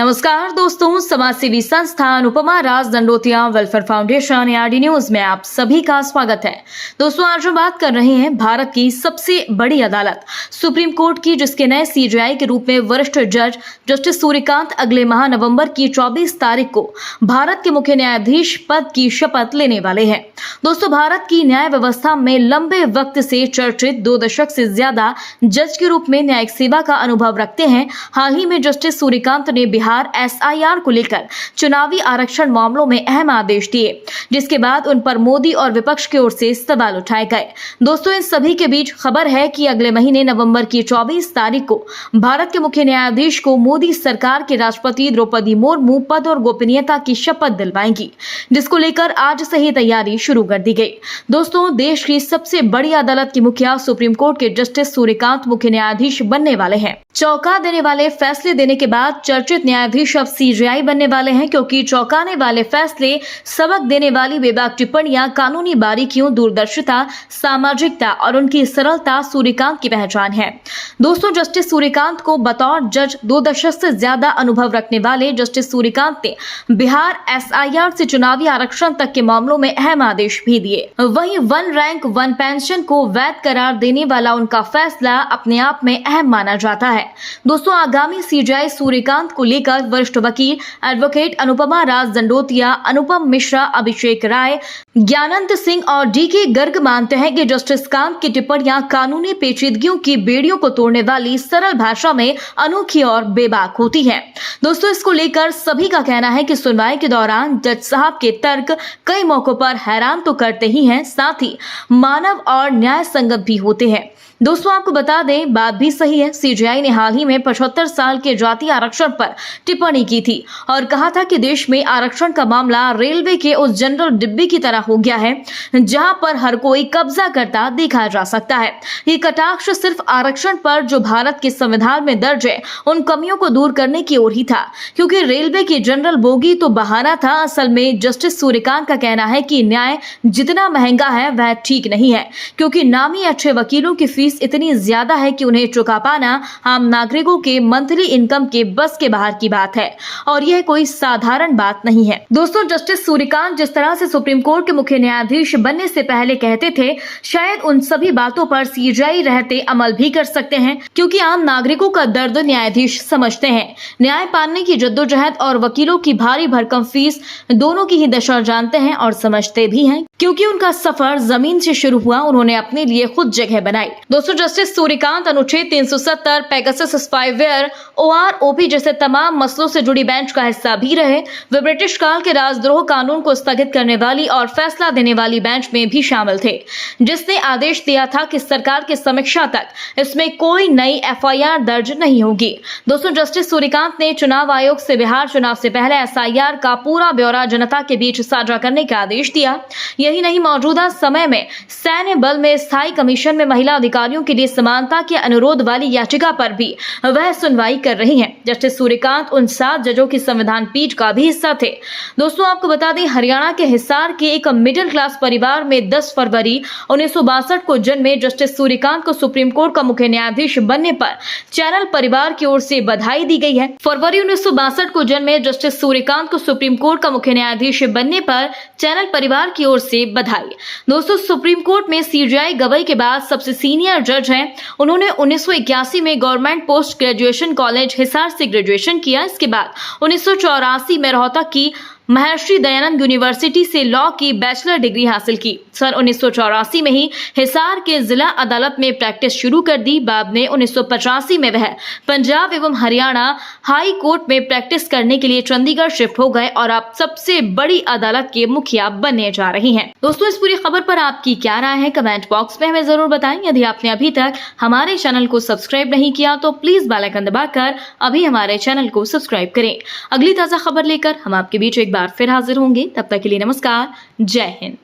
नमस्कार दोस्तों, समाज सेवी संस्था Anupama Raj Dandotiya welfare foundation ARD news में आप सभी का स्वागत है। दोस्तों, आज हम बात कर रहे हैं भारत की सबसे बड़ी अदालत सुप्रीम कोर्ट की, जिसके नए CJI के रूप में वरिष्ठ जज जस्टिस सूर्यकांत अगले माह नवंबर की 24 तारीख को भारत के मुख्य न्यायाधीश पद की शपथ लेने वाले हैं। दोस्तों, भारत की न्याय व्यवस्था में लंबे वक्त से चर्चित 2 दशक से ज्यादा जज के रूप में न्यायिक सेवा का अनुभव रखते हैं। हाल ही में जस्टिस सूर्यकांत ने बिहार SIR को लेकर चुनावी आरक्षण मामलों में अहम आदेश दिए, जिसके बाद उन पर मोदी और विपक्ष की ओर से सवाल उठाए गए। दोस्तों, इन सभी के बीच खबर है कि अगले महीने नवंबर की 24 तारीख को भारत के मुख्य न्यायाधीश को मोदी सरकार के राष्ट्रपति द्रौपदी मुर्मू पद और गोपनीयता की शपथ दिलवाएंगी, जिसको लेकर आज से ही तैयारी शुरू कर दी गई। दोस्तों, देश की सबसे बड़ी अदालत की मुखिया सुप्रीम कोर्ट के जस्टिस सूर्यकांत मुख्य न्यायाधीश बनने वाले हैं। चौंका देने वाले फैसले देने के बाद चर्चित न्यायाधीश अब CJI बनने वाले हैं, क्योंकि चौंकाने वाले फैसले, सबक देने वाली बेबाक टिप्पणियां, कानूनी बारीकियों, दूरदर्शिता, सामाजिकता और उनकी सरलता सूर्यकांत की पहचान है। दोस्तों, जस्टिस सूर्यकांत को बतौर जज 2 दशक से ज्यादा अनुभव रखने वाले जस्टिस सूर्यकांत ने बिहार SIR से चुनावी आरक्षण तक के मामलों में अहम आदेश भी दिए। वहीं 1 रैंक 1 पेंशन को वैध करार देने वाला उनका फैसला अपने आप में अहम माना जाता है। दोस्तों, आगामी CJI सूर्यकांत को लेकर वरिष्ठ वकील एडवोकेट अनुपमा राज दंडोतिया, अनुपम मिश्रा, अभिषेक राय, ज्ञानंत सिंह और DK गर्ग मानते हैं कि जस्टिस कांत की टिप्पणियां कानूनी पेचीदगियों की बेड़ियों को तोड़ने वाली सरल भाषा में अनोखी और बेबाक होती है। दोस्तों, इसको लेकर सभी का कहना है कि सुनवाई के दौरान जज साहब के तर्क कई मौकों पर हैरान तो करते ही हैं, साथ ही मानव और न्याय संगत भी होते हैं। दोस्तों, आपको बता दें, बात भी सही है। CJI ने हाल ही में 75 साल के जातीय आरक्षण पर टिप्पणी की थी और कहा था कि देश में आरक्षण का मामला रेलवे के उस जनरल डिब्बे की तरह हो गया है, जहां पर हर कोई कब्जा करता देखा जा सकता है। ये कटाक्ष सिर्फ आरक्षण पर, जो भारत के संविधान में दर्ज है, उन कमियों को दूर करने की ओर ही था, क्योंकि रेलवे की जनरल बोगी तो बहाना था। असल में जस्टिस सूर्यकांत का कहना है कि न्याय जितना महंगा है वह ठीक नहीं है, क्योंकि नामी अच्छे वकीलों की फीस इतनी ज्यादा है कि उन्हें चुका पाना आम नागरिकों के मंथली इनकम के बस के बाहर की बात है, और यह कोई साधारण बात नहीं है। दोस्तों, जस्टिस सूर्यकांत जिस तरह से सुप्रीम कोर्ट के मुख्य न्यायाधीश बनने से पहले कहते थे, शायद उन सभी बातों पर CJI रहते अमल भी कर सकते हैं, क्योंकि आम नागरिकों का दर्द न्यायाधीश समझते हैं। न्याय पाने की जद्दोजहद और वकीलों की भारी भरकम फीस, दोनों की ही दशा जानते हैं और समझते भी हैं, क्योंकि उनका सफर जमीन से शुरू हुआ। उन्होंने अपने लिए खुद जगह बनाई। दोस्तों, जस्टिस सूर्यकांत अनुच्छेद 370, पेगासस स्पाईवेयर, OROP जैसे तमाम मसलों से जुड़ी बेंच का हिस्सा भी रहे। वे ब्रिटिश काल के राजद्रोह कानून को स्थगित करने वाली और फैसला देने वाली बेंच में भी शामिल थे, जिसने आदेश दिया था कि सरकार की समीक्षा तक इसमें कोई नई FIR दर्ज नहीं होगी। दोस्तों, जस्टिस सूर्यकांत ने चुनाव आयोग से बिहार चुनाव से पहले SIR का पूरा ब्यौरा जनता के बीच साझा करने का आदेश दिया। यही नहीं, मौजूदा समय में सैन्य बल में स्थायी कमीशन में महिला अधिकारियों के लिए समानता के अनुरोध वाली याचिका पर भी वह सुनवाई कर रही हैं। जस्टिस सूर्यकांत उन 7 जजों की संविधान पीठ का भी हिस्सा थे। दोस्तों, आपको बता दें, हरियाणा के हिसार के एक मिडिल क्लास परिवार में 10 फरवरी 1962 को जन्मे जस्टिस सूर्यकांत को सुप्रीम कोर्ट का मुख्य न्यायाधीश बनने पर चैनल परिवार की ओर से बधाई दी गई है। फरवरी 1962 को जन्मे जस्टिस सूर्यकांत को सुप्रीम कोर्ट का मुख्य न्यायाधीश बनने पर चैनल परिवार की ओर से बधाई। दोस्तों, सुप्रीम कोर्ट में CJI गवाई के बाद सबसे सीनियर जज हैं। उन्होंने 1981 में government post graduation college Hisar से ग्रेजुएशन किया। इसके बाद 1984 में रोहतक की महर्षि दयानंद यूनिवर्सिटी से लॉ की बैचलर डिग्री हासिल की। सन 1984 में ही हिसार के जिला अदालत में प्रैक्टिस शुरू कर दी। बाद में 1985 में वह पंजाब एवं हरियाणा हाई कोर्ट में प्रैक्टिस करने के लिए चंडीगढ़ शिफ्ट हो गए और अब सबसे बड़ी अदालत के मुखिया बनने जा रही हैं। दोस्तों, इस पूरी खबर पर आपकी क्या राय है, कमेंट बॉक्स में हमें जरूर बताएं। यदि आपने अभी तक हमारे चैनल को सब्सक्राइब नहीं किया तो प्लीज बेल आइकन दबाकर अभी हमारे चैनल को सब्सक्राइब करें। अगली ताजा खबर लेकर हम आपके बीच एक बार फिर हाजिर होंगे। तब तक के लिए नमस्कार, जय हिंद।